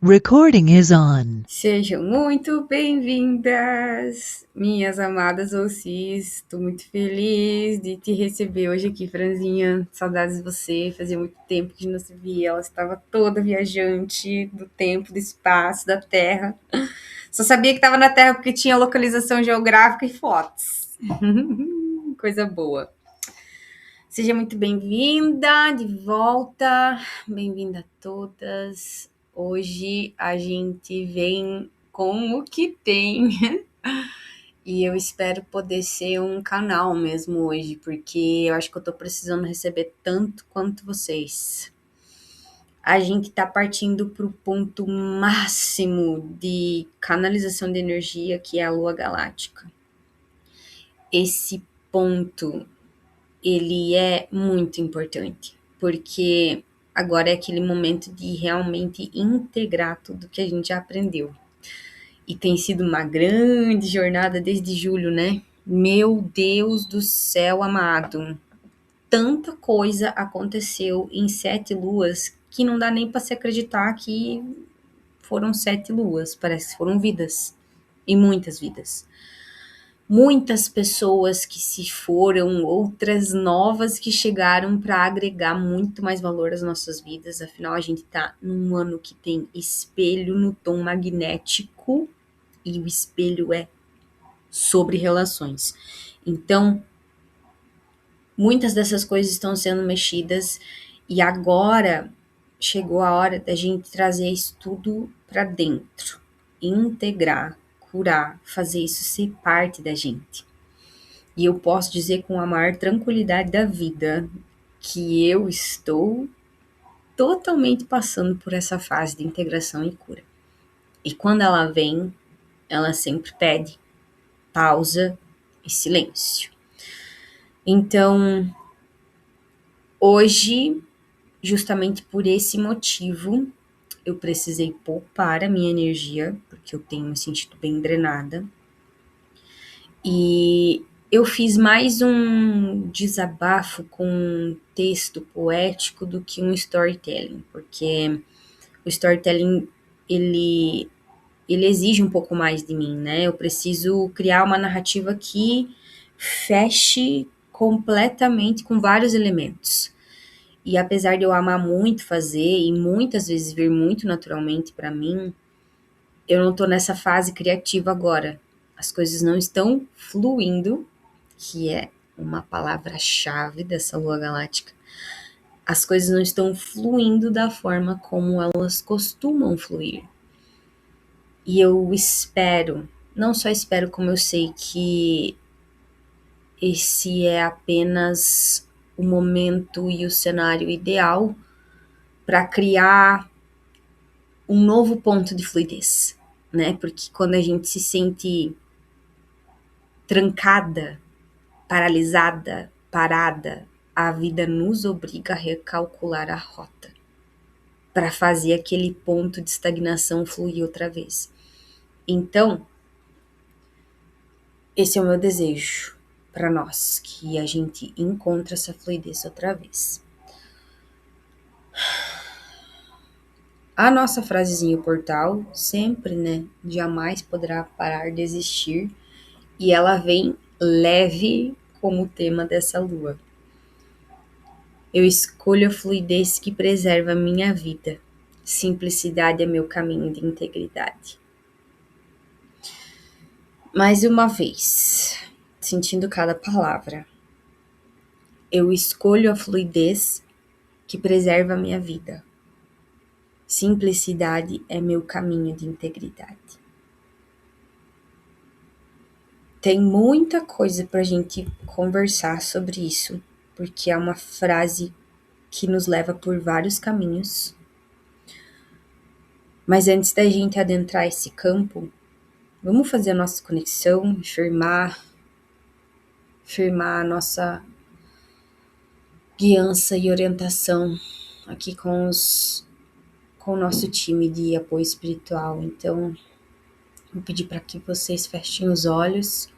Recording is on. Sejam muito bem-vindas, minhas amadas OCs. Estou muito feliz de te receber hoje aqui, Franzinha. Saudades de você, fazia muito tempo que não se via. Ela estava toda viajante do tempo, do espaço, da Terra. Só sabia que estava na Terra porque tinha localização geográfica e fotos. Coisa boa. Seja muito bem-vinda de volta, bem-vinda a todas. Hoje a gente vem com o que tem e eu espero poder ser um canal mesmo hoje, porque eu acho que eu tô precisando receber tanto quanto vocês. A gente tá partindo pro ponto máximo de canalização de energia, que é a Lua Galáctica. Esse ponto ele é muito importante, porque agora é aquele momento de realmente integrar tudo que a gente já aprendeu. E tem sido uma grande jornada desde julho, né? Meu Deus do céu amado. Tanta coisa aconteceu em 7 luas que não dá nem para se acreditar que foram 7 luas. Parece que foram vidas. E muitas vidas. Muitas pessoas que se foram, outras novas que chegaram para agregar muito mais valor às nossas vidas. Afinal, a gente está num ano que tem espelho no tom magnético e o espelho é sobre relações. Então, muitas dessas coisas estão sendo mexidas e agora chegou a hora da gente trazer isso tudo para dentro, integrar, curar, fazer isso ser parte da gente. E eu posso dizer com a maior tranquilidade da vida que eu estou totalmente passando por essa fase de integração e cura. E quando ela vem, ela sempre pede pausa e silêncio. Então, hoje, justamente por esse motivo, eu precisei poupar a minha energia, porque eu tenho me sentido bem drenada. E eu fiz mais um desabafo com um texto poético do que um storytelling, porque o storytelling ele, ele exige um pouco mais de mim, né? Eu preciso criar uma narrativa que feche completamente com vários elementos. E apesar de eu amar muito fazer e muitas vezes vir muito naturalmente para mim, eu não tô nessa fase criativa agora. As coisas não estão fluindo, que é uma palavra-chave dessa lua galáctica. As coisas não estão fluindo da forma como elas costumam fluir. E eu espero, não só espero, como eu sei que esse é apenas o momento e o cenário ideal para criar um novo ponto de fluidez, né? Porque quando a gente se sente trancada, paralisada, parada, a vida nos obriga a recalcular a rota para fazer aquele ponto de estagnação fluir outra vez. Então, esse é o meu desejo para nós, que a gente encontre essa fluidez outra vez. A nossa frasezinha portal, sempre, né, jamais poderá parar de existir, e ela vem leve como o tema dessa lua. Eu escolho a fluidez que preserva a minha vida. Simplicidade é meu caminho de integridade. Mais uma vez, sentindo cada palavra. Eu escolho a fluidez que preserva a minha vida. Simplicidade é meu caminho de integridade. Tem muita coisa pra gente conversar sobre isso, porque é uma frase que nos leva por vários caminhos. Mas antes da gente adentrar esse campo, vamos fazer a nossa conexão, firmar a nossa guiança e orientação aqui com o nosso time de apoio espiritual. Então, vou pedir para que vocês fechem os olhos.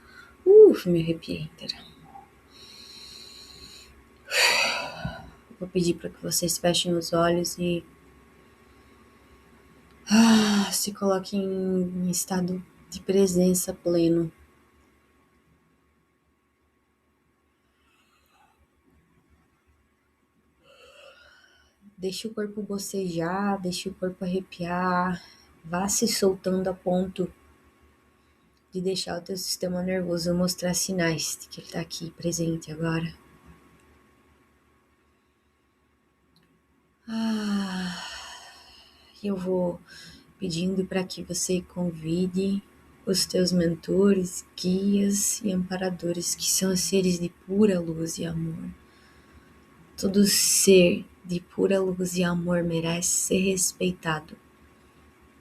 Me arrepiei inteira. Vou pedir para que vocês fechem os olhos e Se coloque em estado de presença pleno. Deixe o corpo bocejar, deixe o corpo arrepiar. Vá se soltando a ponto de deixar o teu sistema nervoso mostrar sinais de que ele está aqui, presente agora. Eu vou pedindo para que você convide os teus mentores, guias e amparadores, que são seres de pura luz e amor. Todo ser de pura luz e amor merece ser respeitado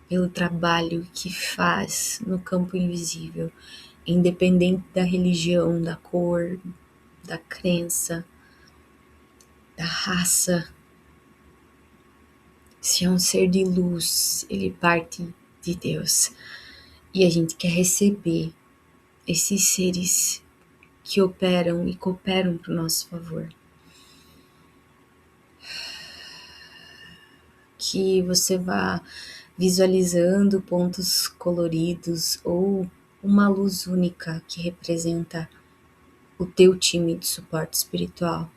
pelo trabalho que faz no campo invisível, independente da religião, da cor, da crença, da raça. Se é um ser de luz, ele parte de Deus. E a gente quer receber esses seres que operam e cooperam para o nosso favor. Que você vá visualizando pontos coloridos ou uma luz única que representa o teu time de suporte espiritual.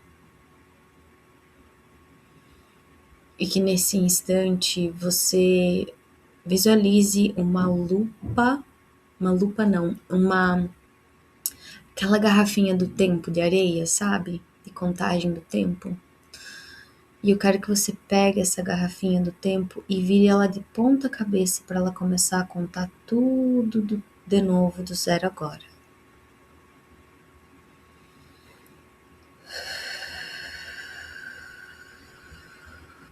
E que nesse instante você visualize aquela garrafinha do tempo de areia, sabe? De contagem do tempo. E eu quero que você pegue essa garrafinha do tempo e vire ela de ponta cabeça para ela começar a contar tudo de novo do zero agora.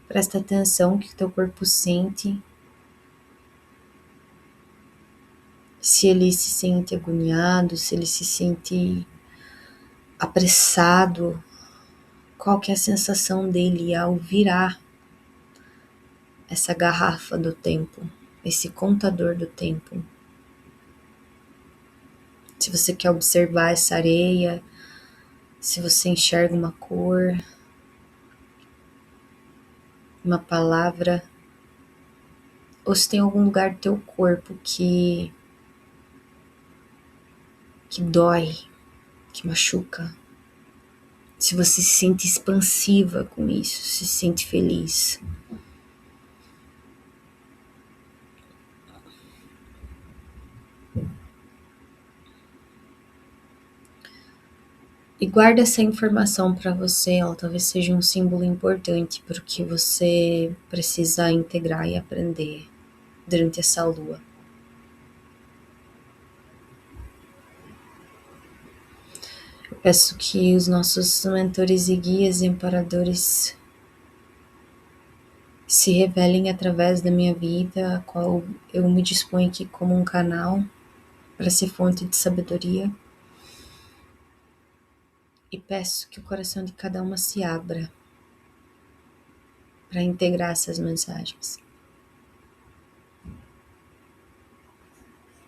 Presta atenção que o teu corpo sente. Se ele se sente agoniado, se ele se sente apressado, qual que é a sensação dele ao virar essa garrafa do tempo, esse contador do tempo. Se você quer observar essa areia, se você enxerga uma cor, uma palavra, ou se tem algum lugar do teu corpo que dói, que machuca. Se você se sente expansiva com isso, se sente feliz. E guarda essa informação para você, ela talvez seja um símbolo importante para o que você precisa integrar e aprender durante essa lua. Eu peço que os nossos mentores e guias e amparadores se revelem através da minha vida, a qual eu me disponho aqui como um canal para ser fonte de sabedoria. E peço que o coração de cada uma se abra para integrar essas mensagens.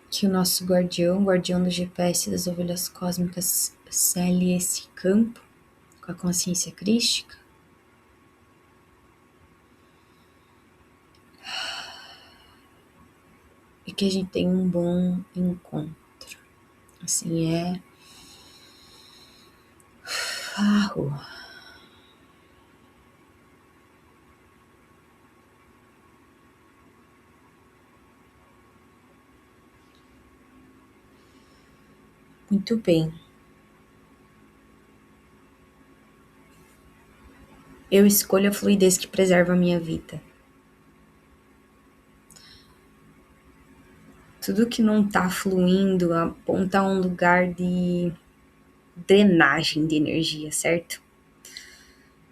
Que o nosso guardião do GPS das ovelhas cósmicas, cele esse campo com a consciência crística. E que a gente tenha um bom encontro. Assim é. Muito bem. Eu escolho a fluidez que preserva a minha vida. Tudo que não está fluindo aponta a um lugar de drenagem de energia, certo?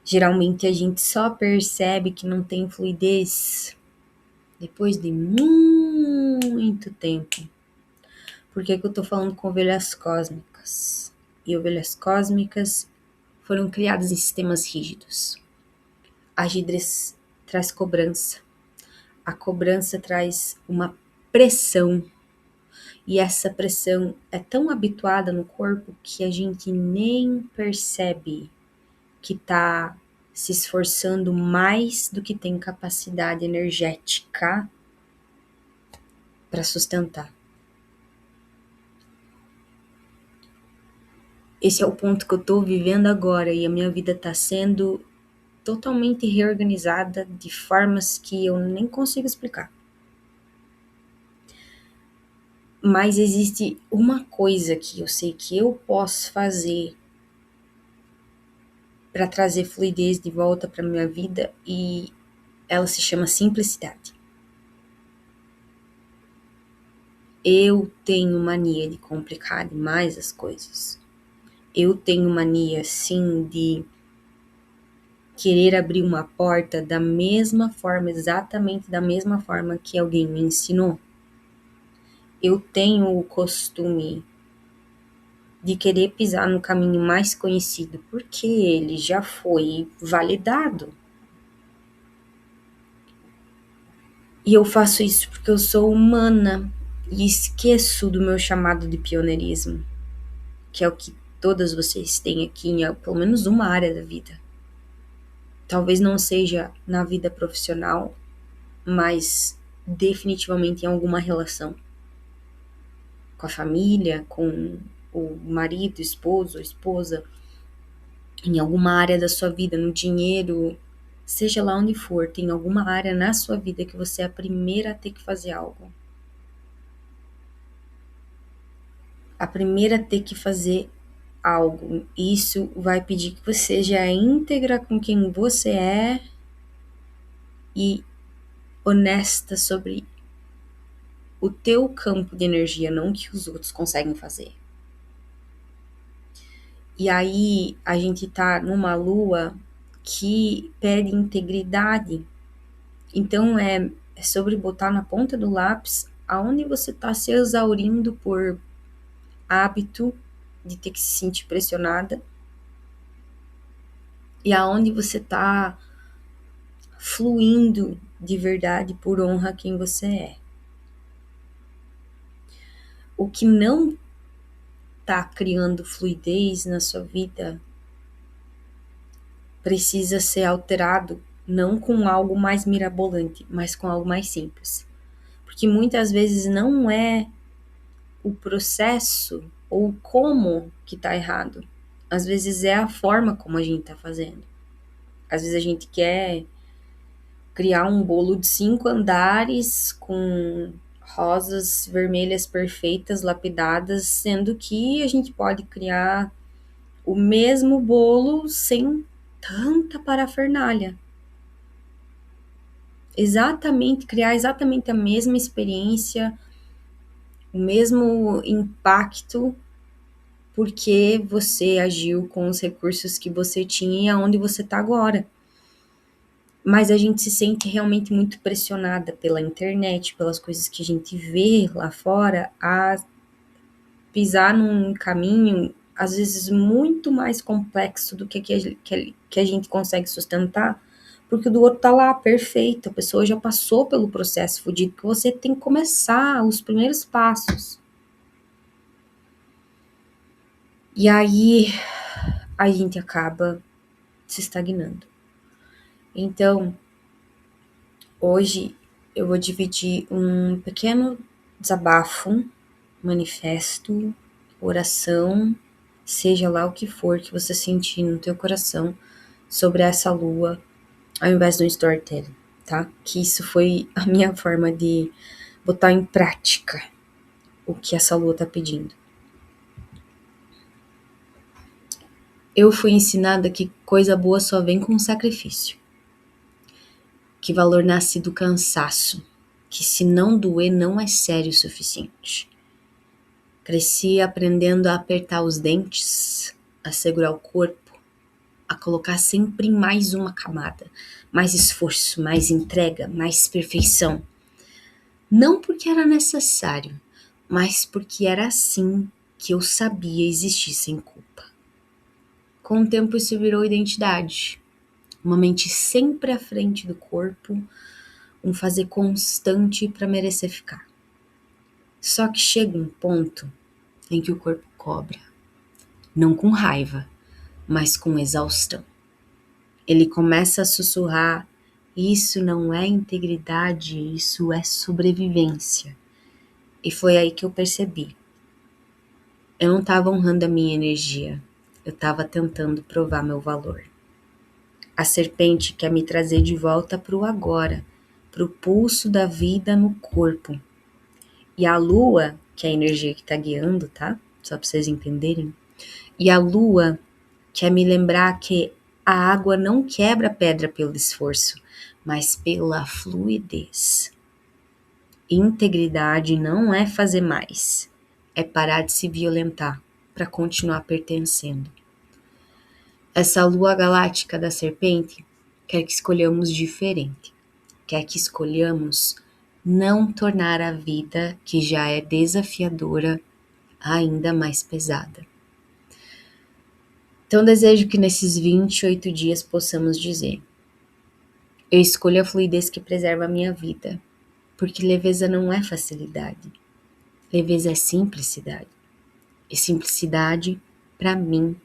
Geralmente a gente só percebe que não tem fluidez depois de muito tempo. Por que eu tô falando com ovelhas cósmicas? E ovelhas cósmicas foram criadas em sistemas rígidos. A Gidres traz cobrança. A cobrança traz uma pressão. E essa pressão é tão habituada no corpo que a gente nem percebe que tá se esforçando mais do que tem capacidade energética para sustentar. Esse é o ponto que eu estou vivendo agora e a minha vida está sendo totalmente reorganizada de formas que eu nem consigo explicar. Mas existe uma coisa que eu sei que eu posso fazer para trazer fluidez de volta para minha vida e ela se chama simplicidade. Eu tenho mania de complicar demais as coisas. Eu tenho mania, sim, de querer abrir uma porta da mesma forma, exatamente da mesma forma que alguém me ensinou. Eu tenho o costume de querer pisar no caminho mais conhecido, porque ele já foi validado. E eu faço isso porque eu sou humana e esqueço do meu chamado de pioneirismo, que é o que todas vocês têm aqui em pelo menos uma área da vida. Talvez não seja na vida profissional, mas definitivamente em alguma relação. Com a família, com o marido, esposo, esposa, em alguma área da sua vida, no dinheiro, seja lá onde for, tem alguma área na sua vida que você é a primeira a ter que fazer algo. A primeira a ter que fazer algo. Isso vai pedir que você seja íntegra com quem você é e honesta sobre o teu campo de energia, não o que os outros conseguem fazer. E aí a gente tá numa lua que pede integridade. Então é sobre botar na ponta do lápis aonde você tá se exaurindo por hábito de ter que se sentir pressionada e aonde você tá fluindo de verdade por honra a quem você é. O que não tá criando fluidez na sua vida precisa ser alterado, não com algo mais mirabolante, mas com algo mais simples. Porque muitas vezes não é o processo ou como que tá errado. Às vezes é a forma como a gente tá fazendo. Às vezes a gente quer criar um bolo de 5 andares com rosas vermelhas perfeitas, lapidadas, sendo que a gente pode criar o mesmo bolo sem tanta parafernália. Criar exatamente a mesma experiência, o mesmo impacto, porque você agiu com os recursos que você tinha e aonde você está agora. Mas a gente se sente realmente muito pressionada pela internet, pelas coisas que a gente vê lá fora, a pisar num caminho, às vezes, muito mais complexo do que a gente consegue sustentar, porque o do outro tá lá, perfeito, a pessoa já passou pelo processo fudido, que você tem que começar os primeiros passos. E aí, a gente acaba se estagnando. Então, hoje eu vou dividir um pequeno desabafo, manifesto, oração, seja lá o que for que você sentir no teu coração sobre essa lua, ao invés do storytelling, tá? Que isso foi a minha forma de botar em prática o que essa lua tá pedindo. Eu fui ensinada que coisa boa só vem com sacrifício. Que valor nasce do cansaço. Que se não doer não é sério o suficiente. Cresci aprendendo a apertar os dentes, a segurar o corpo, a colocar sempre em mais uma camada. Mais esforço, mais entrega, mais perfeição. Não porque era necessário, mas porque era assim que eu sabia existir sem culpa. Com o tempo isso virou identidade. Uma mente sempre à frente do corpo, um fazer constante para merecer ficar. Só que chega um ponto em que o corpo cobra. Não com raiva, mas com exaustão. Ele começa a sussurrar: isso não é integridade, isso é sobrevivência. E foi aí que eu percebi. Eu não estava honrando a minha energia. Eu estava tentando provar meu valor. A serpente quer me trazer de volta para o agora, para o pulso da vida no corpo. E a lua, que é a energia que está guiando, tá? Só para vocês entenderem. E a lua quer me lembrar que a água não quebra a pedra pelo esforço, mas pela fluidez. Integridade não é fazer mais, é parar de se violentar para continuar pertencendo. Essa lua galáctica da serpente quer que escolhamos diferente, quer que escolhamos não tornar a vida, que já é desafiadora, ainda mais pesada. Então desejo que nesses 28 dias possamos dizer: eu escolho a fluidez que preserva a minha vida, porque leveza não é facilidade, leveza é simplicidade. E simplicidade, para mim,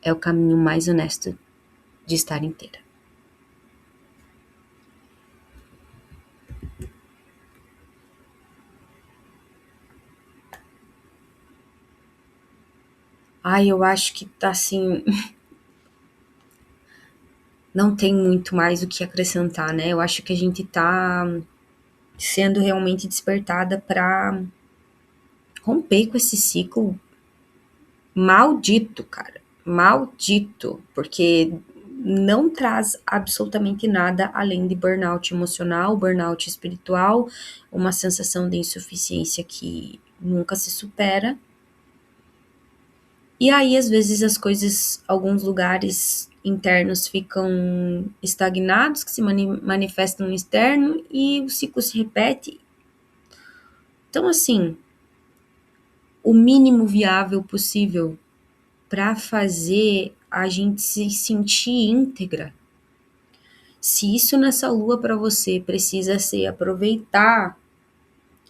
é o caminho mais honesto de estar inteira. Ai, eu acho que tá assim, não tem muito mais o que acrescentar, né? Eu acho que a gente tá sendo realmente despertada para romper com esse ciclo maldito, cara. Maldito, porque não traz absolutamente nada além de burnout emocional, burnout espiritual, uma sensação de insuficiência que nunca se supera. E aí, às vezes, as coisas, alguns lugares internos ficam estagnados, que se manifestam no externo, e o ciclo se repete. Então, assim, o mínimo viável possível para fazer a gente se sentir íntegra. Se isso nessa lua para você precisa ser aproveitar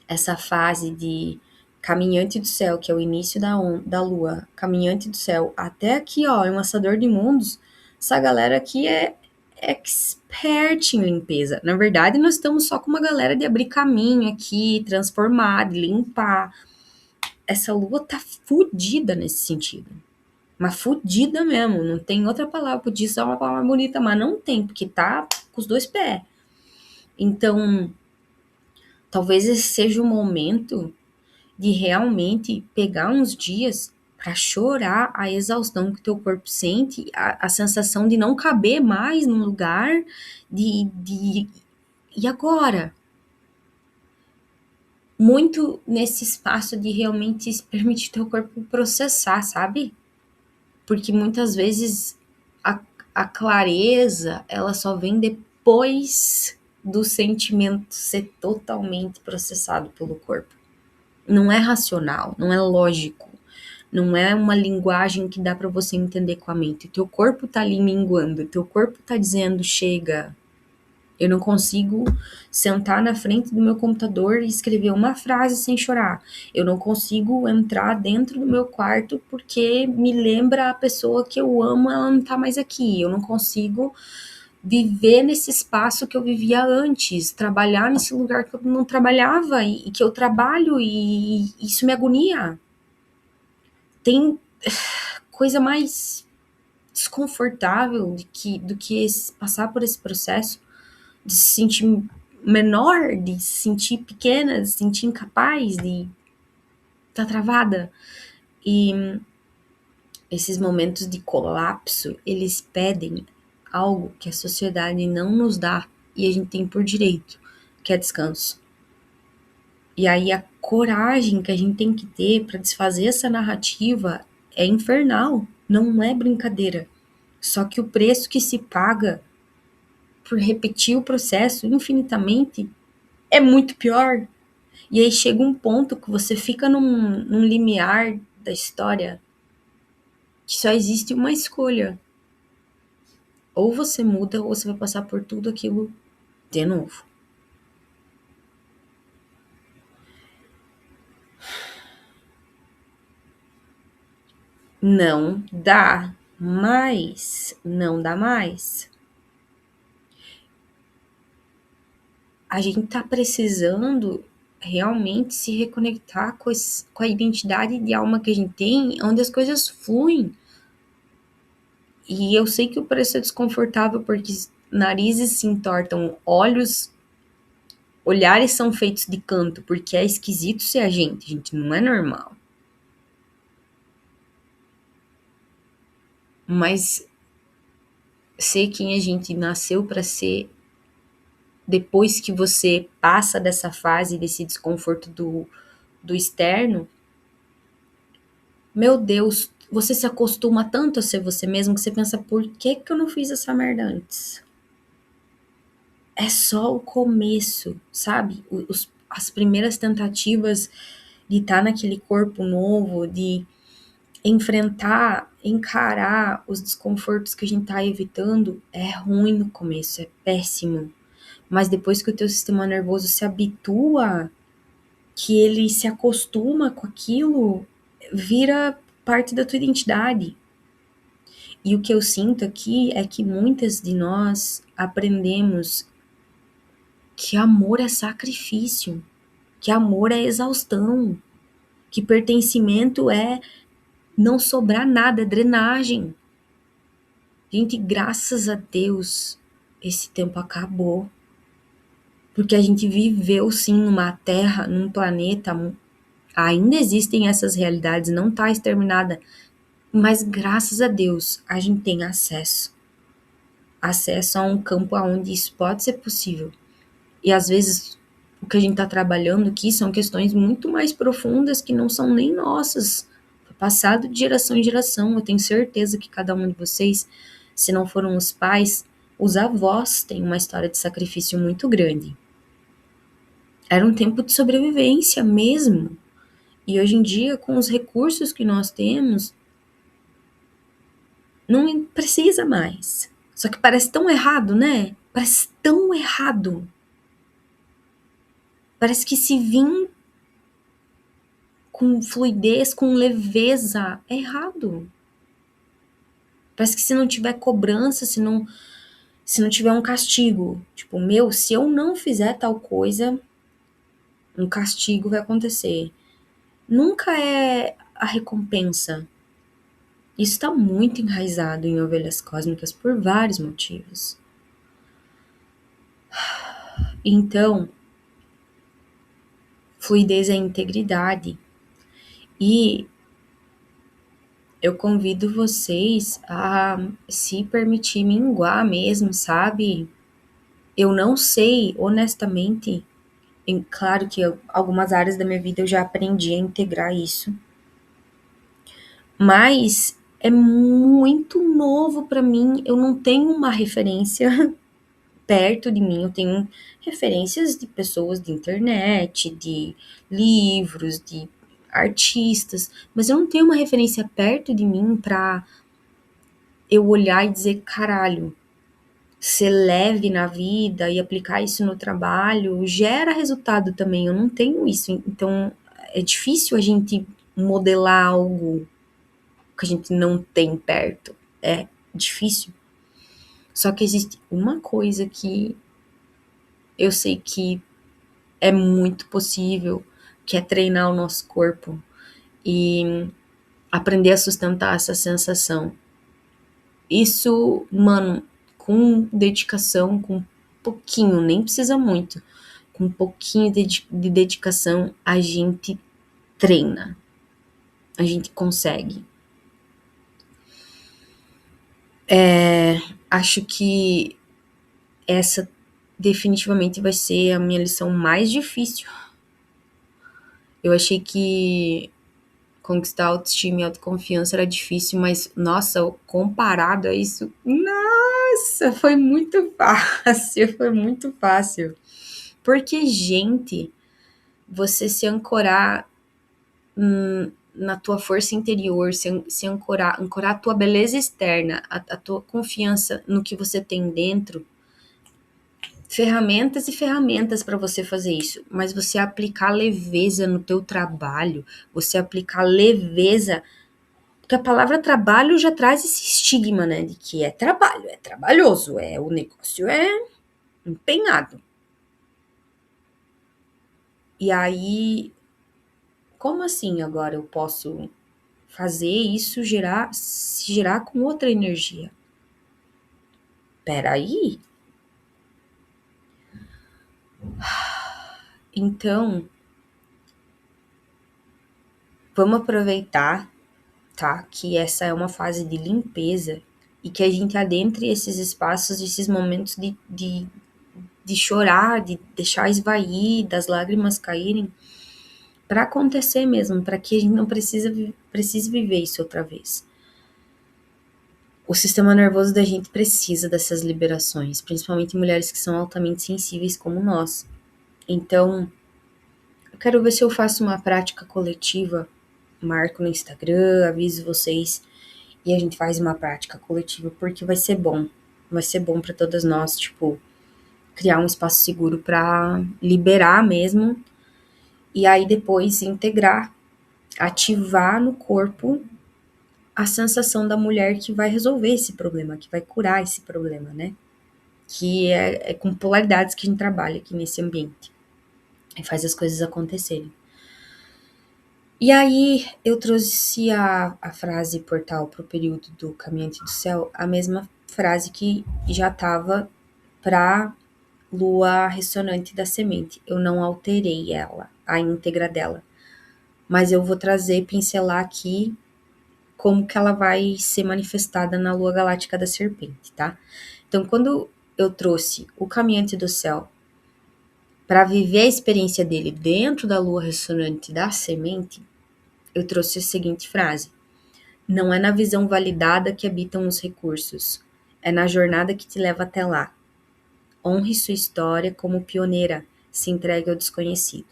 essa fase de caminhante do céu, que é o início da lua, caminhante do céu, até aqui, ó, Enlaçador de Mundos, essa galera aqui é expert em limpeza. Na verdade, nós estamos só com uma galera de abrir caminho aqui, transformar, de limpar. Essa lua tá fodida nesse sentido. Mas fodida mesmo, não tem outra palavra, podia ser uma palavra bonita, mas não tem, porque tá com os dois pés. Então, talvez esse seja o momento de realmente pegar uns dias para chorar a exaustão que teu corpo sente, a sensação de não caber mais num lugar, e agora? Muito nesse espaço de realmente permitir teu corpo processar, sabe? Porque muitas vezes a clareza, ela só vem depois do sentimento ser totalmente processado pelo corpo. Não é racional, não é lógico, não é uma linguagem que dá para você entender com a mente. O teu corpo tá ali minguando, o teu corpo tá dizendo chega. Eu não consigo sentar na frente do meu computador e escrever uma frase sem chorar. Eu não consigo entrar dentro do meu quarto porque me lembra a pessoa que eu amo, ela não tá mais aqui. Eu não consigo viver nesse espaço que eu vivia antes, trabalhar nesse lugar que eu não trabalhava e que eu trabalho e isso me agonia. Tem coisa mais desconfortável do que passar por esse processo, de se sentir menor, de se sentir pequena, de se sentir incapaz, de estar travada. E esses momentos de colapso, eles pedem algo que a sociedade não nos dá e a gente tem por direito, que é descanso. E aí a coragem que a gente tem que ter para desfazer essa narrativa é infernal, não é brincadeira. Só que o preço que se paga por repetir o processo infinitamente é muito pior. E aí chega um ponto que você fica num limiar da história que só existe uma escolha. Ou você muda ou você vai passar por tudo aquilo de novo. Não dá mais. Não dá mais. A gente tá precisando realmente se reconectar com a identidade de alma que a gente tem, onde as coisas fluem. E eu sei que o preço é desconfortável porque narizes se entortam, olhares são feitos de canto, porque é esquisito ser a gente não é normal. Mas ser quem a gente nasceu para ser, depois que você passa dessa fase, desse desconforto do externo, meu Deus, você se acostuma tanto a ser você mesmo que você pensa, por que eu não fiz essa merda antes? É só o começo, sabe? As primeiras tentativas de estar naquele corpo novo, de enfrentar, encarar os desconfortos que a gente tá evitando, é ruim no começo, é péssimo. Mas depois que o teu sistema nervoso se habitua, que ele se acostuma com aquilo, vira parte da tua identidade. E o que eu sinto aqui é que muitas de nós aprendemos que amor é sacrifício, que amor é exaustão, que pertencimento é não sobrar nada, é drenagem. Gente, graças a Deus, esse tempo acabou. Porque a gente viveu sim numa terra, num planeta, ainda existem essas realidades, não está exterminada, mas graças a Deus a gente tem acesso a um campo onde isso pode ser possível. E às vezes o que a gente está trabalhando aqui são questões muito mais profundas que não são nem nossas, foi passado de geração em geração. Eu tenho certeza que cada um de vocês, se não foram os pais, os avós têm uma história de sacrifício muito grande. Era um tempo de sobrevivência mesmo. E hoje em dia, com os recursos que nós temos, não precisa mais. Só que parece tão errado, né? Parece tão errado. Parece que se vir com fluidez, com leveza, é errado. Parece que se não tiver cobrança, se não tiver um castigo, tipo, se eu não fizer tal coisa, um castigo vai acontecer. Nunca é a recompensa. Isso está muito enraizado em Ovelhas Cósmicas por vários motivos. Então, fluidez é integridade. E eu convido vocês a se permitir minguar mesmo, sabe? Eu não sei, honestamente, claro que algumas áreas da minha vida eu já aprendi a integrar isso, mas é muito novo para mim, eu não tenho uma referência perto de mim, eu tenho referências de pessoas de internet, de livros, de artistas, mas eu não tenho uma referência perto de mim para eu olhar e dizer, caralho, ser leve na vida e aplicar isso no trabalho gera resultado também. Eu não tenho isso, então é difícil a gente modelar algo que a gente não tem perto. É difícil. Só que existe uma coisa que eu sei que é muito possível, que é treinar o nosso corpo e aprender a sustentar essa sensação. Isso, mano, com dedicação, com pouquinho, nem precisa muito, com um pouquinho de dedicação, a gente treina, a gente consegue. Acho que essa definitivamente vai ser a minha lição mais difícil. Eu achei que conquistar autoestima e autoconfiança era difícil, mas, nossa, comparado a isso, nossa, foi muito fácil, foi muito fácil. Porque, gente, você se ancorar na tua força interior, se ancorar a tua beleza externa, a tua confiança no que você tem dentro, ferramentas e ferramentas para você fazer isso, mas você aplicar leveza no teu trabalho, você aplicar leveza, porque a palavra trabalho já traz esse estigma, né, de que é trabalho, é trabalhoso, o negócio é empenhado. E aí, como assim agora eu posso fazer isso se gerar com outra energia? Peraí. Então, vamos aproveitar, tá? Que essa é uma fase de limpeza e que a gente adentre esses espaços, esses momentos de chorar, de deixar esvair, das lágrimas caírem, para acontecer mesmo, para que a gente não precise viver isso outra vez. O sistema nervoso da gente precisa dessas liberações, principalmente mulheres que são altamente sensíveis como nós. Então, eu quero ver se eu faço uma prática coletiva, marco no Instagram, aviso vocês e a gente faz uma prática coletiva, porque vai ser bom. Vai ser bom para todas nós, tipo, criar um espaço seguro para liberar mesmo e aí depois integrar, ativar no corpo a sensação da mulher que vai resolver esse problema, que vai curar esse problema, né? Que é com polaridades que a gente trabalha aqui nesse ambiente e faz as coisas acontecerem. E aí eu trouxe a frase portal para o período do Caminhante do Céu, a mesma frase que já estava para lua ressonante da semente. Eu não alterei ela, a íntegra dela, mas eu vou trazer, pincelar aqui como que ela vai ser manifestada na lua galáctica da serpente, tá? Então, quando eu trouxe o Caminhante do Céu para viver a experiência dele dentro da lua ressonante da semente, eu trouxe a seguinte frase: não é na visão validada que habitam os recursos, é na jornada que te leva até lá. Honre sua história como pioneira, se entregue ao desconhecido.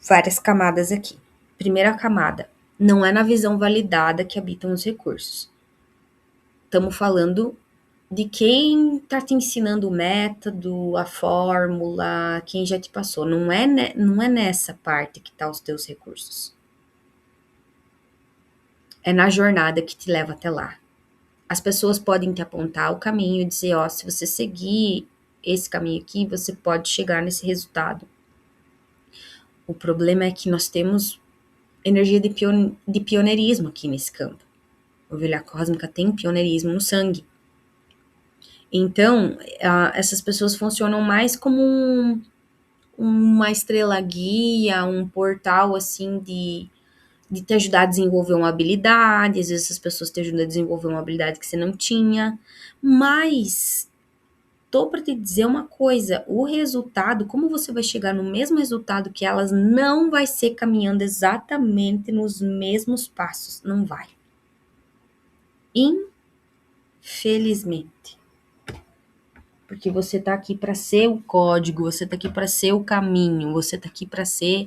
Várias camadas aqui. Primeira camada, não é na visão validada que habitam os recursos. Estamos falando de quem está te ensinando o método, a fórmula, quem já te passou. Não é nessa parte que estão os teus recursos. É na jornada que te leva até lá. As pessoas podem te apontar o caminho e dizer, ó, se você seguir esse caminho aqui, você pode chegar nesse resultado. O problema é que nós temos energia de pioneirismo aqui nesse campo. A ovelha cósmica tem pioneirismo no sangue. Então, essas pessoas funcionam mais como uma estrela guia, um portal, assim, de te ajudar a desenvolver uma habilidade. Às vezes essas pessoas te ajudam a desenvolver uma habilidade que você não tinha. Mas, tô para te dizer uma coisa, o resultado, como você vai chegar no mesmo resultado que elas, não vai ser caminhando exatamente nos mesmos passos. Não vai. Infelizmente. Porque você tá aqui para ser o código, você tá aqui para ser o caminho, você tá aqui para ser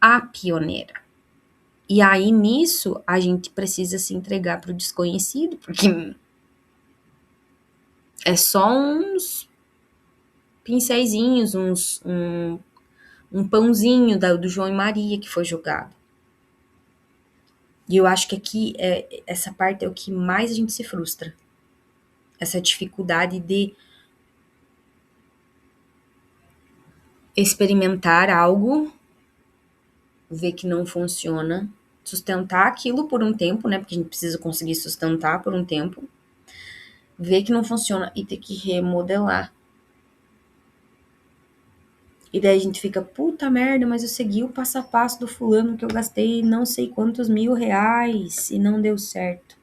a pioneira. E aí nisso a gente precisa se entregar para o desconhecido, porque é só uns pincéisinhos, um pãozinho do João e Maria que foi jogado. E eu acho que aqui essa parte é o que mais a gente se frustra. Essa dificuldade de experimentar algo, ver que não funciona, sustentar aquilo por um tempo, né? Porque a gente precisa conseguir sustentar por um tempo, ver que não funciona e ter que remodelar. E daí a gente fica, puta merda, mas eu segui o passo a passo do fulano que eu gastei não sei quantos R$ 1.000 e não deu certo.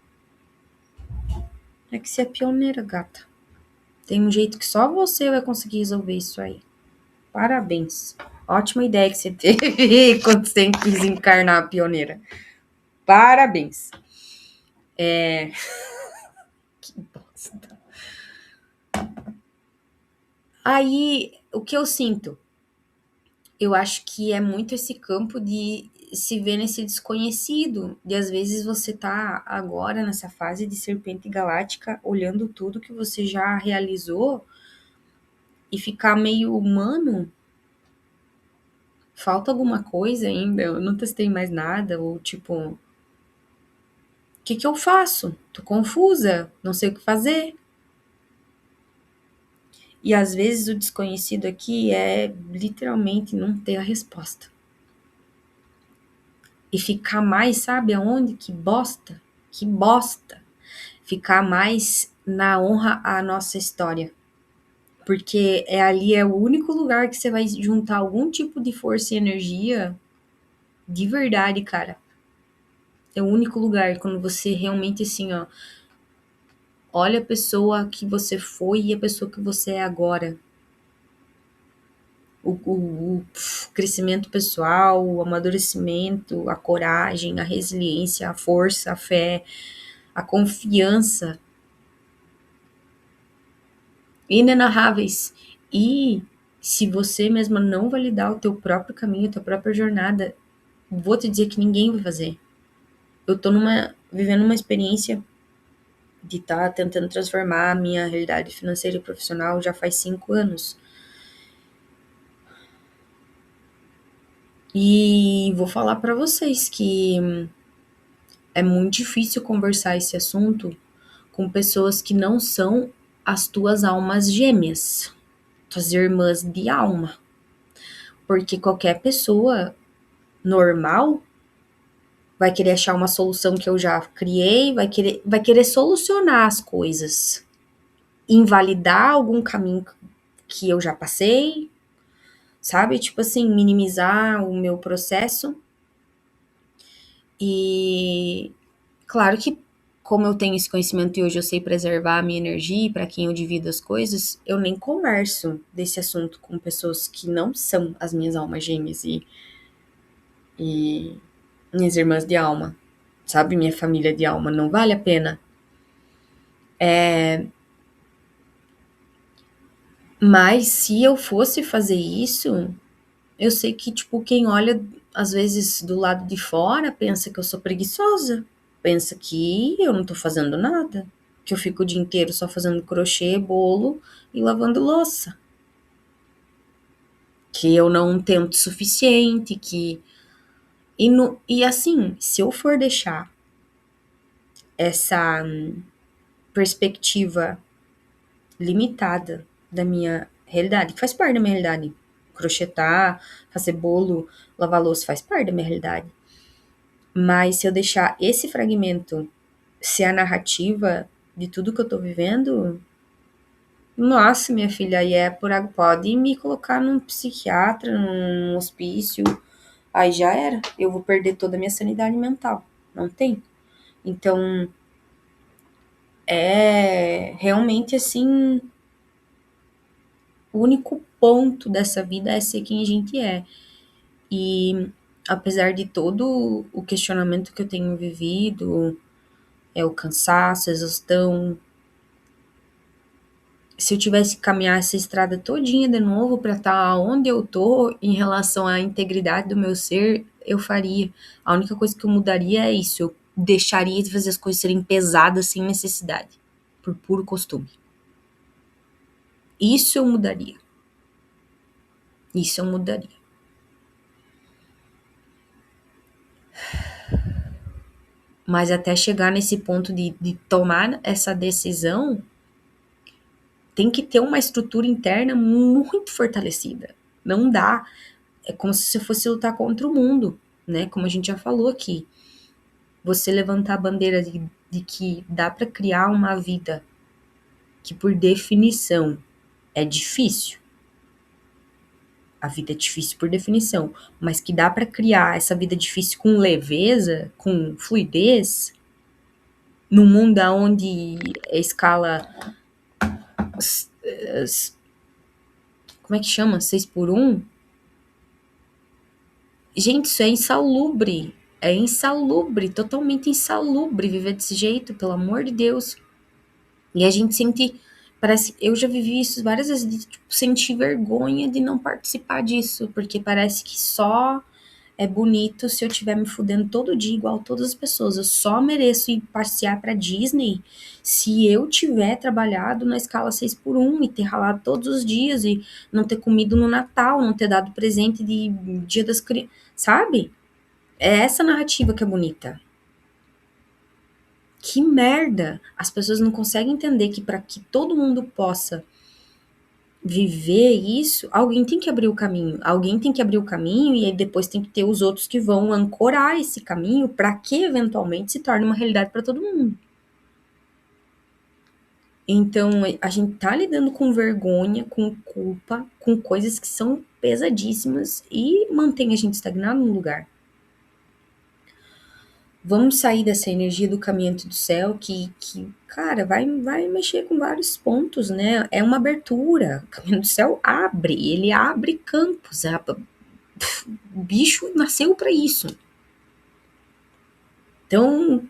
É que você é pioneira, gata. Tem um jeito que só você vai conseguir resolver isso aí. Parabéns. Ótima ideia que você teve quando você quis encarnar a pioneira. Parabéns. Que bosta. Aí, o que eu sinto? Eu acho que é muito esse campo de se ver nesse desconhecido, de às vezes você tá agora nessa fase de serpente galáctica, olhando tudo que você já realizou e ficar meio humano. Falta alguma coisa ainda, eu não testei mais nada, ou tipo, o que eu faço? Tô confusa, não sei o que fazer. E às vezes o desconhecido aqui é literalmente não ter a resposta. E ficar mais, sabe aonde? Que bosta. Que bosta. Ficar mais na honra à nossa história. Porque ali é o único lugar que você vai juntar algum tipo de força e energia de verdade, cara. É o único lugar quando você realmente assim, ó, olha a pessoa que você foi e a pessoa que você é agora. O crescimento pessoal, o amadurecimento, a coragem, a resiliência, a força, a fé, a confiança, inenarráveis. E se você mesma não validar o teu próprio caminho, a tua própria jornada, vou te dizer que ninguém vai fazer. Eu tô vivendo uma experiência de estar tentando transformar a minha realidade financeira e profissional já faz 5 anos. E vou falar para vocês que é muito difícil conversar esse assunto com pessoas que não são as tuas almas gêmeas, tuas irmãs de alma. Porque qualquer pessoa normal vai querer achar uma solução que eu já criei, vai querer solucionar as coisas, invalidar algum caminho que eu já passei, sabe? Tipo assim, minimizar o meu processo. E claro que, como eu tenho esse conhecimento e hoje eu sei preservar a minha energia e para quem eu divido as coisas, eu nem converso desse assunto com pessoas que não são as minhas almas gêmeas e minhas irmãs de alma, sabe? Minha família de alma. Não vale a pena. Mas se eu fosse fazer isso, eu sei que, tipo, quem olha às vezes do lado de fora pensa que eu sou preguiçosa, pensa que eu não tô fazendo nada, que eu fico o dia inteiro só fazendo crochê, bolo e lavando louça, que eu não tento o suficiente, que e assim, se eu for deixar essa perspectiva limitada da minha realidade, que faz parte da minha realidade, crochetar, fazer bolo, lavar louça faz parte da minha realidade. Mas se eu deixar esse fragmento ser a narrativa de tudo que eu tô vivendo, nossa, minha filha, aí é por água. Pode me colocar num psiquiatra, num hospício, aí já era. Eu vou perder toda a minha sanidade mental. Não tem. Então, é realmente assim, o único ponto dessa vida é ser quem a gente é. E apesar de todo o questionamento que eu tenho vivido, o cansaço, a exaustão, se eu tivesse que caminhar essa estrada todinha de novo para estar onde eu tô em relação à integridade do meu ser, eu faria. A única coisa que eu mudaria é isso, eu deixaria de fazer as coisas serem pesadas sem necessidade, por puro costume. Isso eu mudaria. Isso eu mudaria. Mas até chegar nesse ponto de tomar essa decisão, tem que ter uma estrutura interna muito fortalecida. Não dá. É como se você fosse lutar contra o mundo, né? Como a gente já falou aqui. Você levantar a bandeira de que dá para criar uma vida que, por definição, é difícil. A vida é difícil por definição, mas que dá para criar essa vida difícil com leveza, com fluidez, num mundo onde a escala, como é que chama? 6 por 1? Gente, isso é insalubre. É insalubre, totalmente insalubre viver desse jeito, pelo amor de Deus. E a gente sente, parece, eu já vivi isso várias vezes, de tipo, sentir vergonha de não participar disso, porque parece que só é bonito se eu estiver me fudendo todo dia igual todas as pessoas. Eu só mereço ir passear pra Disney se eu tiver trabalhado na escala 6 por 1 e ter ralado todos os dias e não ter comido no Natal, não ter dado presente de Dia das Crianças, sabe? É essa narrativa que é bonita. Que merda! As pessoas não conseguem entender que para que todo mundo possa viver isso, alguém tem que abrir o caminho. Alguém tem que abrir o caminho e aí depois tem que ter os outros que vão ancorar esse caminho para que eventualmente se torne uma realidade para todo mundo. Então, a gente tá lidando com vergonha, com culpa, com coisas que são pesadíssimas e mantém a gente estagnado no lugar. Vamos sair dessa energia do caminhante do céu que cara, vai mexer com vários pontos, né? É uma abertura. O caminho do céu abre, ele abre campos. O bicho nasceu para isso. Então,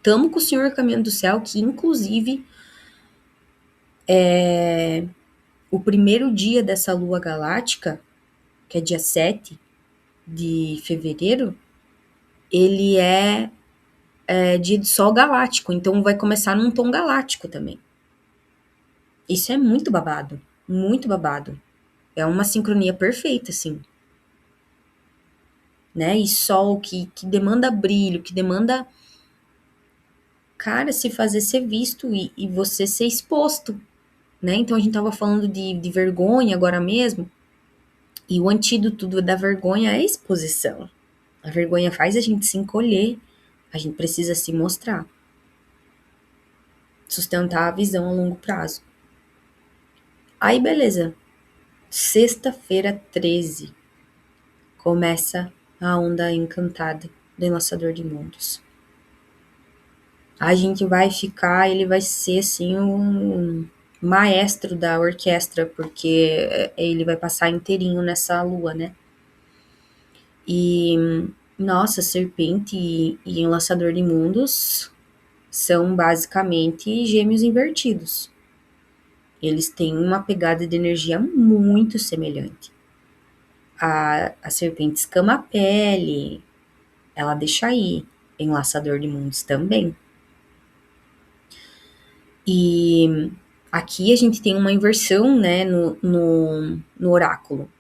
tamo com o Senhor Caminho do Céu, que inclusive o primeiro dia dessa lua galáctica, que é dia 7 de fevereiro, ele é dia de sol galáctico, então vai começar num tom galáctico também. Isso é muito babado, muito babado. É uma sincronia perfeita, assim. Né? E sol que demanda brilho, que demanda, cara, se fazer ser visto e você ser exposto, né? Então a gente tava falando de vergonha agora mesmo, e o antídoto da vergonha é a exposição. A vergonha faz a gente se encolher, a gente precisa se mostrar, sustentar a visão a longo prazo. Aí beleza, sexta-feira 13, começa a onda encantada do Enlaçador de Mundos. A gente vai ficar, ele vai ser assim um maestro da orquestra, porque ele vai passar inteirinho nessa lua, né? E, nossa, Serpente e Enlaçador de Mundos são basicamente gêmeos invertidos. Eles têm uma pegada de energia muito semelhante. A serpente escama a pele, ela deixa aí. Enlaçador de Mundos também. E aqui a gente tem uma inversão, né, no oráculo.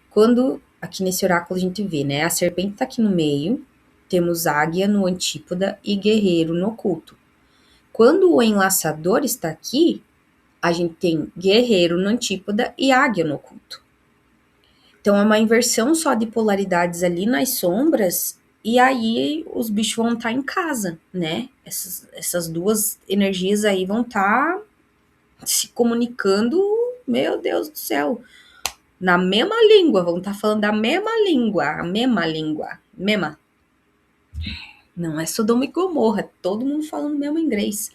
Quando, aqui nesse oráculo a gente vê, né, a serpente tá aqui no meio, temos águia no antípoda e guerreiro no oculto. Quando o enlaçador está aqui, a gente tem guerreiro no antípoda e águia no oculto. Então é uma inversão só de polaridades ali nas sombras, e aí os bichos vão estar em casa, né? Essas duas energias aí vão estar se comunicando, meu Deus do céu, na mesma língua, vão estar falando da mesma língua, a mesma língua, mesma. Não é Sodoma e Gomorra, é todo mundo falando o mesmo inglês.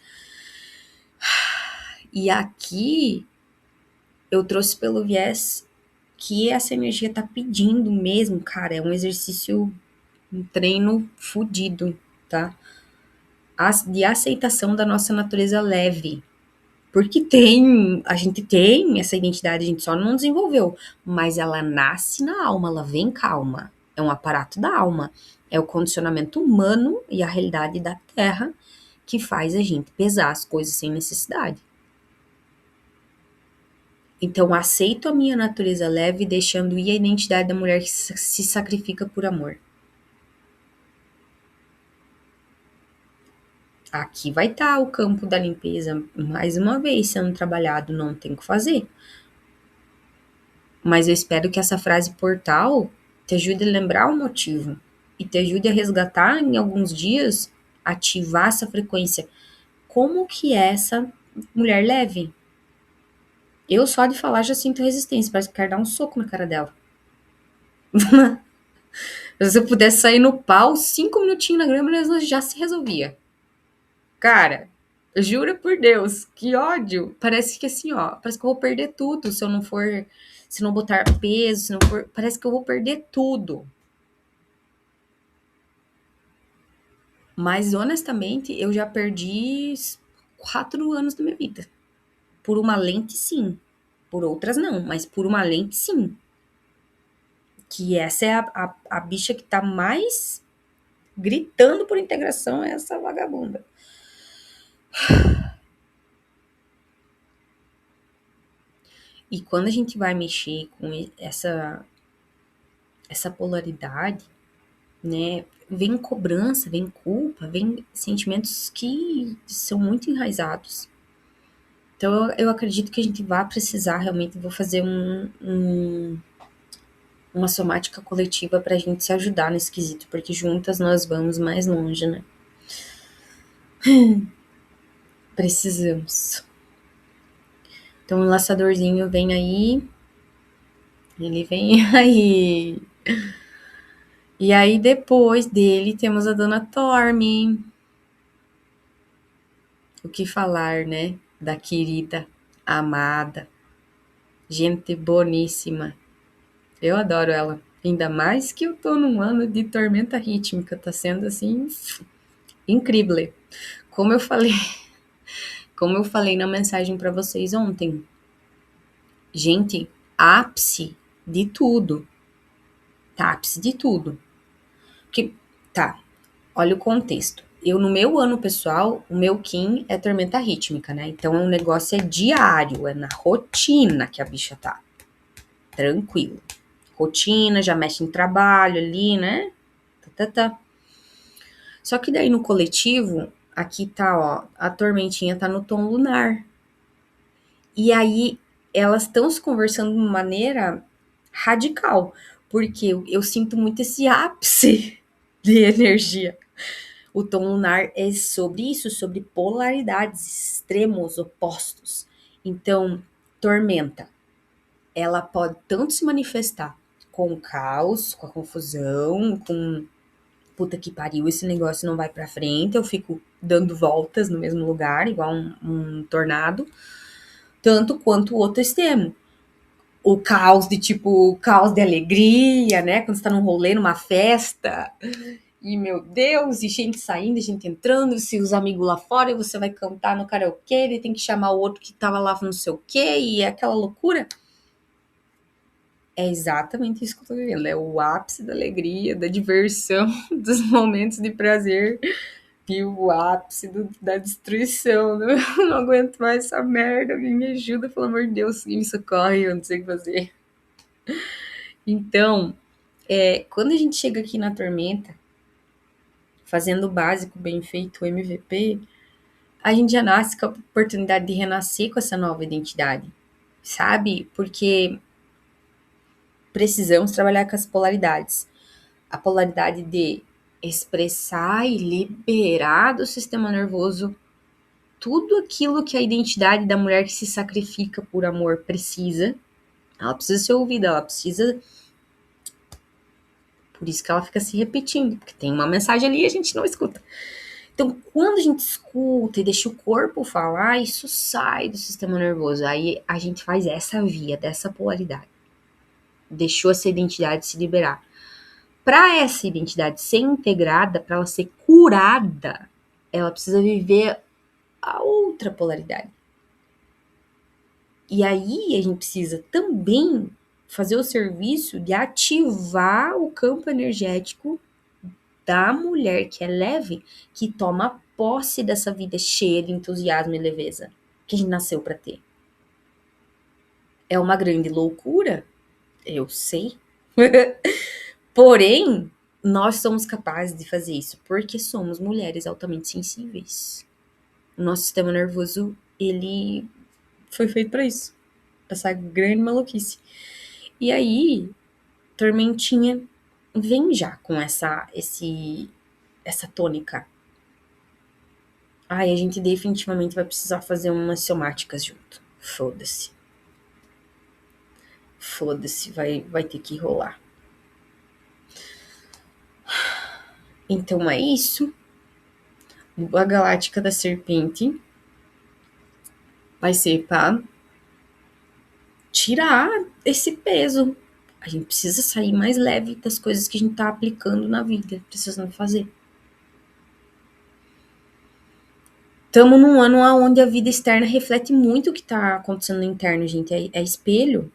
E aqui eu trouxe pelo viés que essa energia tá pedindo mesmo, cara, é um exercício, um treino fudido, tá? De aceitação da nossa natureza leve. Porque a gente tem essa identidade, a gente só não desenvolveu, mas ela nasce na alma, ela vem calma. É um aparato da alma. É o condicionamento humano e a realidade da Terra que faz a gente pesar as coisas sem necessidade. Então, aceito a minha natureza leve, deixando ir a identidade da mulher que se sacrifica por amor. Aqui vai estar o campo da limpeza, mais uma vez, sendo trabalhado, não tem o que fazer. Mas eu espero que essa frase portal te ajude a lembrar o motivo e te ajude a resgatar em alguns dias, ativar essa frequência. Como que é essa mulher leve? Eu só de falar já sinto resistência, parece que quero dar um soco na cara dela. Se eu pudesse sair no pau, 5 minutinhos na grama, ela já se resolvia. Cara, jura por Deus, que ódio. Parece que assim, ó, parece que eu vou perder tudo se eu não for, se não botar peso, se não for, parece que eu vou perder tudo. Mas honestamente, eu já perdi 4 anos da minha vida. Por uma lente, sim. Por outras, não, mas por uma lente, sim. Que essa é a bicha que tá mais gritando por integração, é essa vagabunda. E quando a gente vai mexer com essa polaridade, né, vem cobrança, vem culpa, vem sentimentos que são muito enraizados. Então, eu acredito que a gente vai precisar realmente, vou fazer uma somática coletiva pra gente se ajudar nesse quesito, porque juntas nós vamos mais longe, né? Precisamos. Então, o laçadorzinho vem aí, ele vem aí. E aí, depois dele, temos a Dona Torme. O que falar, né? Da querida, amada, gente boníssima. Eu adoro ela. Ainda mais que eu tô num ano de tormenta rítmica. Tá sendo, assim, incrível. Como eu falei, como eu falei na mensagem pra vocês ontem. Gente, ápice de tudo. Tá, ápice de tudo. Porque, tá, olha o contexto. Eu, no meu ano pessoal, o meu Kim é tormenta rítmica, né? Então, o negócio é diário, é na rotina que a bicha tá. Tranquilo. Rotina, já mexe em trabalho ali, né? Tá. Só que daí no coletivo, aqui tá, ó, a tormentinha tá no tom lunar. E aí, elas estão se conversando de uma maneira radical, porque eu sinto muito esse ápice de energia. O tom lunar é sobre isso, sobre polaridades, extremos opostos. Então, tormenta, ela pode tanto se manifestar com o caos, com a confusão, com puta que pariu, esse negócio não vai pra frente, eu fico dando voltas no mesmo lugar, igual um tornado, tanto quanto o outro extremo. O caos de tipo, caos de alegria, né? Quando você tá num rolê, numa festa, e meu Deus, e gente saindo, e gente entrando, se os amigos lá fora, e você vai cantar no karaokê, ele tem que chamar o outro que tava lá não sei o quê, e é aquela loucura. É exatamente isso que eu tô vivendo, é o ápice da alegria, da diversão, dos momentos de prazer, e o ápice da destruição. Né? Eu não aguento mais essa merda, alguém me ajuda, pelo amor de Deus, me socorre, eu não sei o que fazer. Então, quando a gente chega aqui na tormenta, fazendo o básico bem feito, o MVP, a gente já nasce com a oportunidade de renascer com essa nova identidade, sabe? Porque precisamos trabalhar com as polaridades. A polaridade de expressar e liberar do sistema nervoso tudo aquilo que a identidade da mulher que se sacrifica por amor precisa. Ela precisa ser ouvida, ela precisa. Por isso que ela fica se repetindo, porque tem uma mensagem ali e a gente não escuta. Então, quando a gente escuta e deixa o corpo falar, isso sai do sistema nervoso. Aí a gente faz essa via, dessa polaridade. Deixou essa identidade se liberar. Para essa identidade ser integrada, para ela ser curada, ela precisa viver a outra polaridade. E aí a gente precisa também fazer o serviço de ativar o campo energético da mulher que é leve, que toma posse dessa vida cheia de entusiasmo e leveza que a gente nasceu para ter. É uma grande loucura, eu sei. Porém, nós somos capazes de fazer isso porque somos mulheres altamente sensíveis. O nosso sistema nervoso, ele foi feito para isso. Essa grande maluquice. E aí, Tormentinha vem já com essa tônica. Ai, a gente definitivamente vai precisar fazer umas somáticas junto. Foda-se. Foda-se, vai ter que rolar. Então é isso. A Galáctica da Serpente vai ser pra tirar esse peso. A gente precisa sair mais leve das coisas que a gente tá aplicando na vida, precisando fazer. Estamos num ano onde a vida externa reflete muito o que tá acontecendo no interno, gente. É espelho.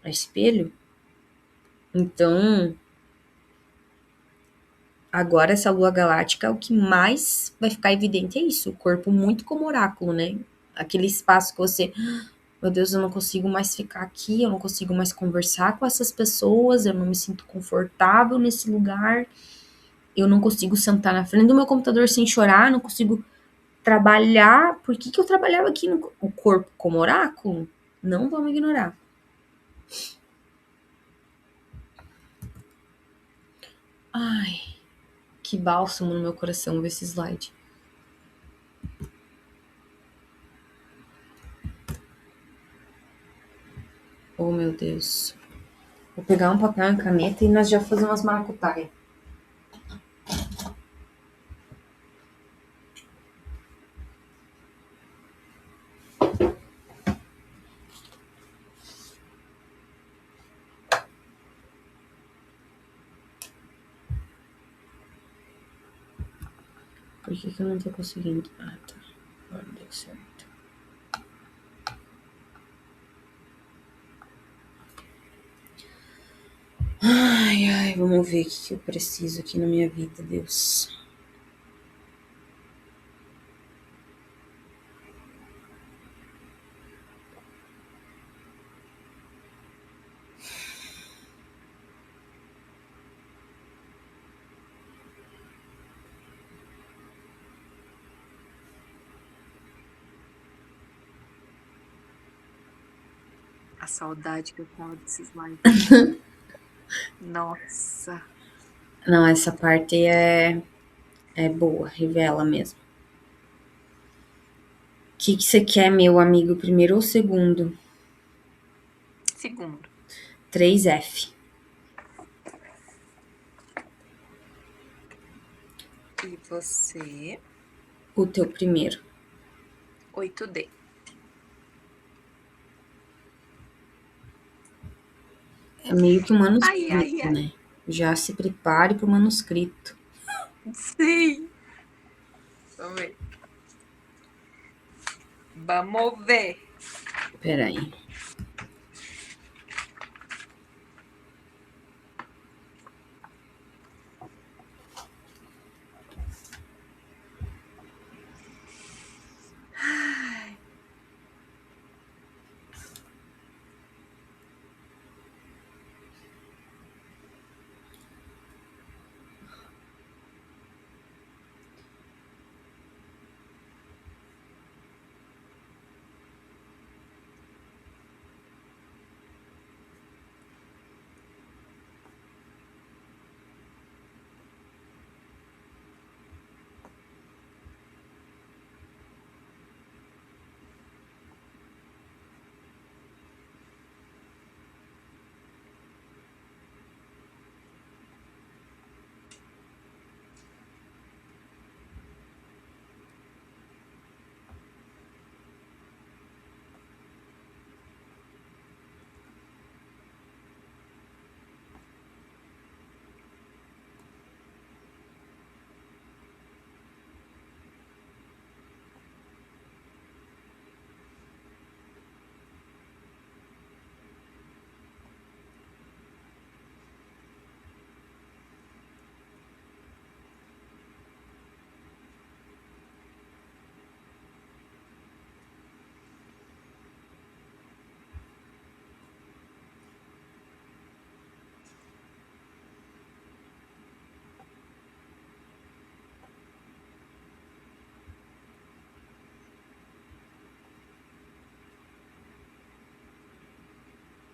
É espelho. Então, agora essa lua galáctica, o que mais vai ficar evidente é isso. O corpo muito como oráculo, né? Aquele espaço que você... Meu Deus, eu não consigo mais ficar aqui, eu não consigo mais conversar com essas pessoas, eu não me sinto confortável nesse lugar, eu não consigo sentar na frente do meu computador sem chorar, não consigo trabalhar. Por que eu trabalhava aqui no o corpo como oráculo? Não vamos ignorar. Ai, que bálsamo no meu coração ver esse slide. Oh, meu Deus. Vou pegar um papel e uma caneta e nós já fazemos umas maracutaias. Por que eu não tô conseguindo? Ah, tá. Agora deu certo. Ai, ai, vamos ver o que eu preciso aqui na minha vida, Deus. A saudade que eu tava desses lives. Nossa. Não, essa parte é boa, revela mesmo. O que você quer, meu amigo, primeiro ou segundo? Segundo. 3F. E você? O teu primeiro. 8D. É meio que um Ai, manuscrito, ai, ai. né? Já se prepare pro manuscrito. Sim. Vamos ver. Vamos ver. Peraí.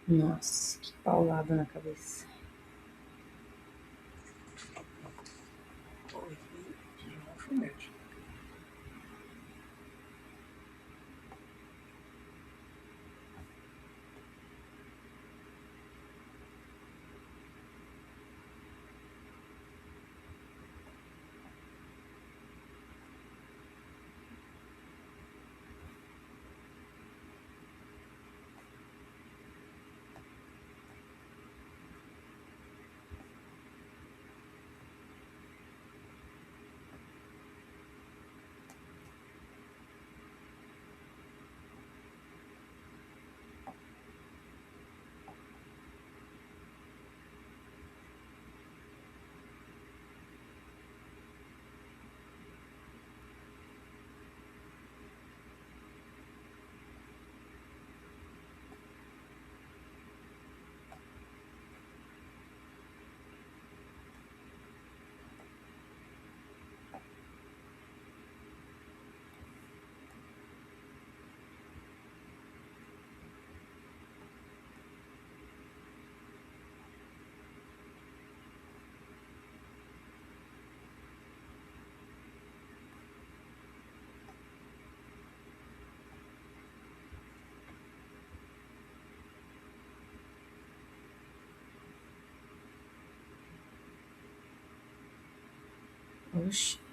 Nossa, que paulada na cabeça. Oi. Oxi.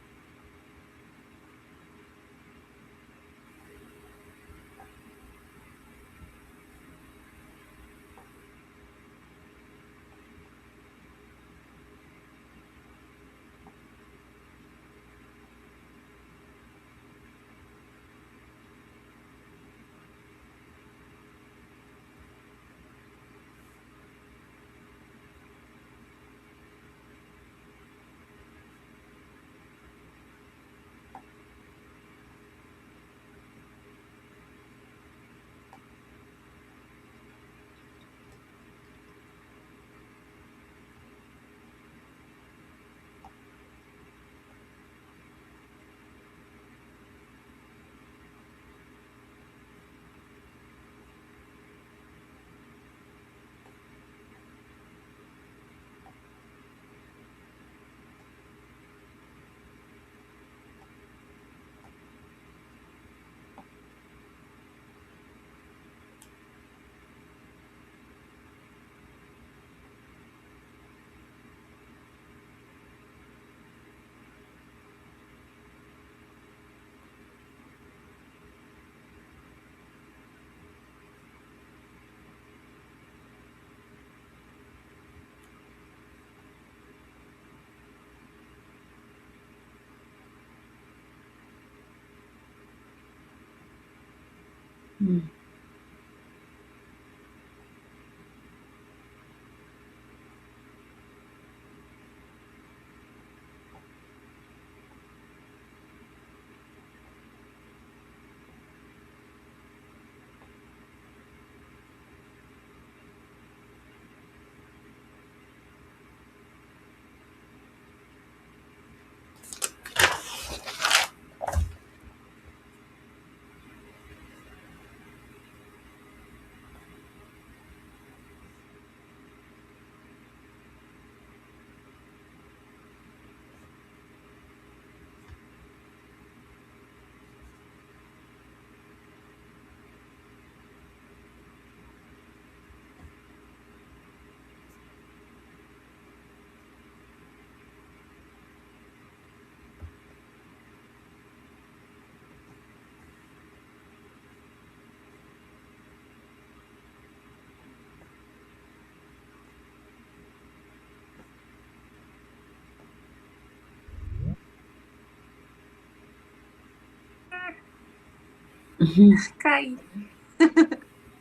Caí.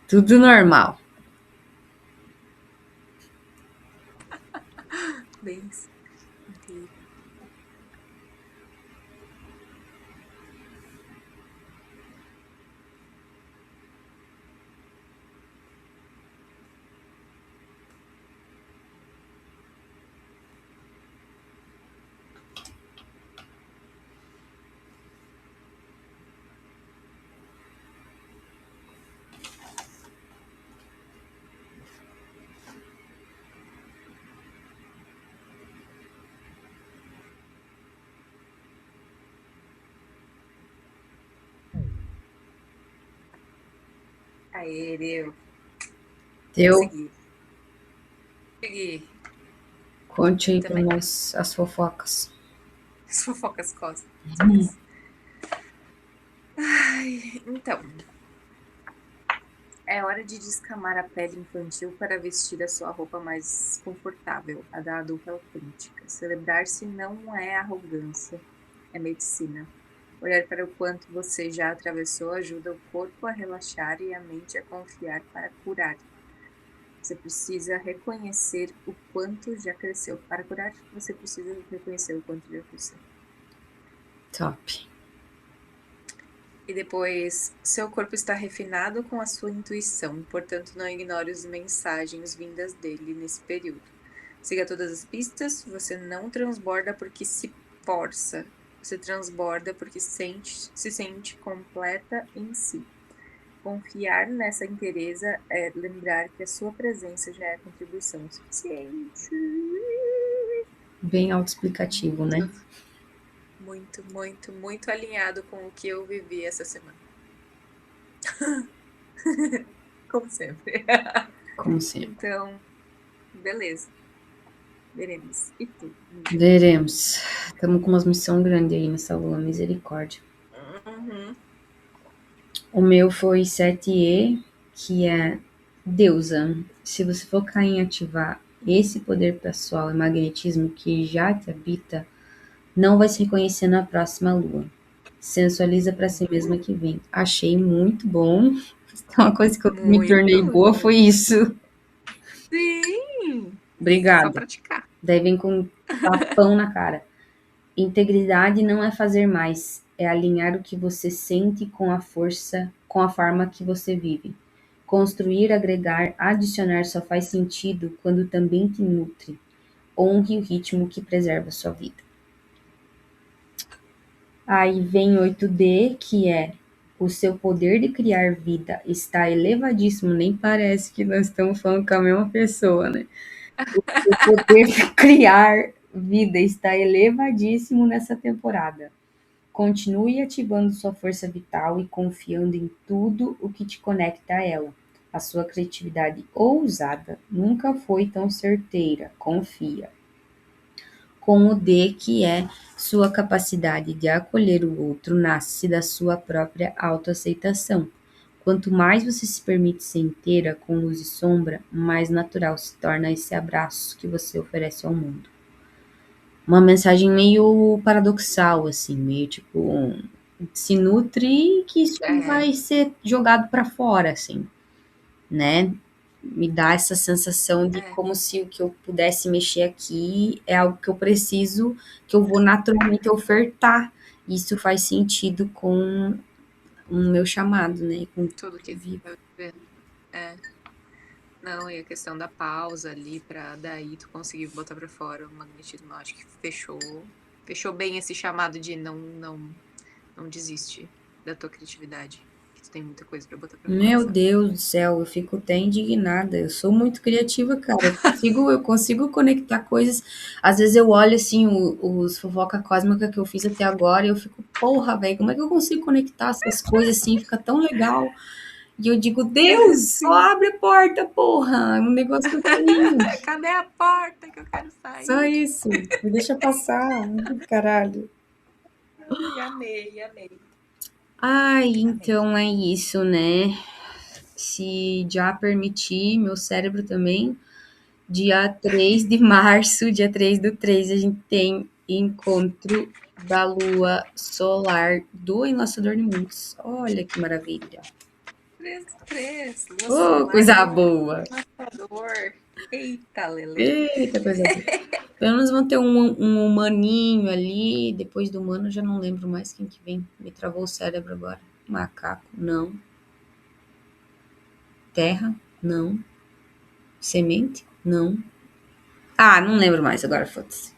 Tudo normal. Bem isso. Incrível. Aê, deu. Deu. Consegui. Conte aí pra Também. nós as fofocas. As fofocas cósmicas. Ai, então. É hora de descamar a pele infantil para vestir a sua roupa mais confortável, a da adulta autêntica. Celebrar-se não é arrogância, é medicina. Olhar para o quanto você já atravessou ajuda o corpo a relaxar e a mente a confiar para curar. Você precisa reconhecer o quanto já cresceu. Para curar, você precisa reconhecer o quanto já cresceu. Top. E depois, seu corpo está refinado com a sua intuição, portanto, não ignore as mensagens vindas dele nesse período. Siga todas as pistas, você não transborda porque se força, você transborda porque se sente completa em si. Confiar nessa inteireza é lembrar que a sua presença já é contribuição suficiente. Bem autoexplicativo, né? Muito, muito, muito alinhado com o que eu vivi essa semana. Como sempre. Como sempre. Então, beleza. Veremos. E tu? Veremos. Estamos com umas missão grande aí nessa lua, misericórdia. Uhum. O meu foi 7E, que é deusa. Se você focar em ativar esse poder pessoal e magnetismo que já te habita, não vai se reconhecer na próxima lua. Sensualiza para si mesma que vem. Achei muito bom. Uma coisa que eu me tornei boa foi isso. Sim! Só Obrigada. praticar. Daí vem com tapão na cara. Integridade não é fazer mais, é alinhar o que você sente com a força, com a forma que você vive. Construir, agregar, adicionar só faz sentido quando também te nutre. Honre o ritmo que preserva sua vida. Aí vem 8D, que é o seu poder de criar vida está elevadíssimo, nem parece que nós estamos falando com a mesma pessoa, né? O poder de criar vida está elevadíssimo nessa temporada. Continue ativando sua força vital e confiando em tudo o que te conecta a ela. A sua criatividade ousada nunca foi tão certeira. Confia. Com o D, que é sua capacidade de acolher o outro, nasce da sua própria autoaceitação. Quanto mais você se permite ser inteira, com luz e sombra, mais natural se torna esse abraço que você oferece ao mundo. Uma mensagem meio paradoxal, assim, meio tipo, se nutre que isso vai ser jogado para fora, assim, né? Me dá essa sensação de como se o que eu pudesse mexer aqui é algo que eu preciso, que eu vou naturalmente ofertar. Isso faz sentido com o meu chamado, né? Com Tudo que vivo. tá vivendo. Não, e a questão da pausa ali pra daí tu conseguir botar pra fora o magnetismo, eu acho que fechou bem esse chamado de não desiste da tua criatividade, que tu tem muita coisa pra botar pra fora, Meu sabe? Deus do céu, eu fico até indignada. Eu sou muito criativa, cara. Eu consigo conectar coisas. Às vezes eu olho assim os fofoca cósmica que eu fiz até agora e eu fico, porra, velho, como é que eu consigo conectar essas coisas assim? Fica tão legal. E eu digo, Deus, só Sim. abre a porta, porra. É um negócio que eu tenho. Cadê a porta que eu quero Só sair? isso. Me deixa passar. Caralho. Ai, amei. Ai, então é isso, né? Se já permitir, meu cérebro também. Dia 3 de março, dia 3/3, a gente tem encontro da lua solar do Enlaçador de Mundos. Olha que maravilha. 3, lua Oh, solar coisa do boa. Enlaçador. Eita, Lele. Eita, coisa boa. Pelo menos vão ter um humaninho ali. Depois do humano, eu já não lembro mais quem que vem. Me travou o cérebro agora. Macaco, não. Terra, não. Semente, não. Ah, não lembro mais agora, foda-se.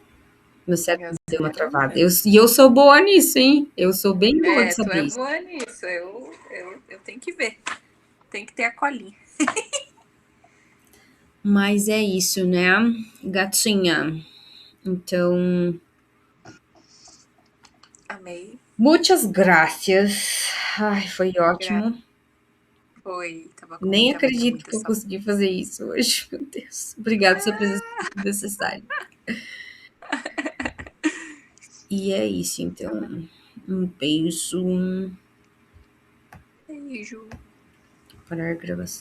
Meu cérebro Eu deu uma também não travada. lembro. E eu sou boa nisso, hein? Eu sou bem boa de Tu saber é isso. boa nisso. Eu tenho que ver. Tem que ter a colinha. Mas é isso, né, gatinha? Então, Amei. muitas gracias. Ai, foi ótimo. Foi. Tava com Nem acredito muita que eu saudade. consegui fazer isso hoje, meu Deus. Obrigada, sua presença necessária. E é isso, então. Um beijo. Beijo. Parar a gravação.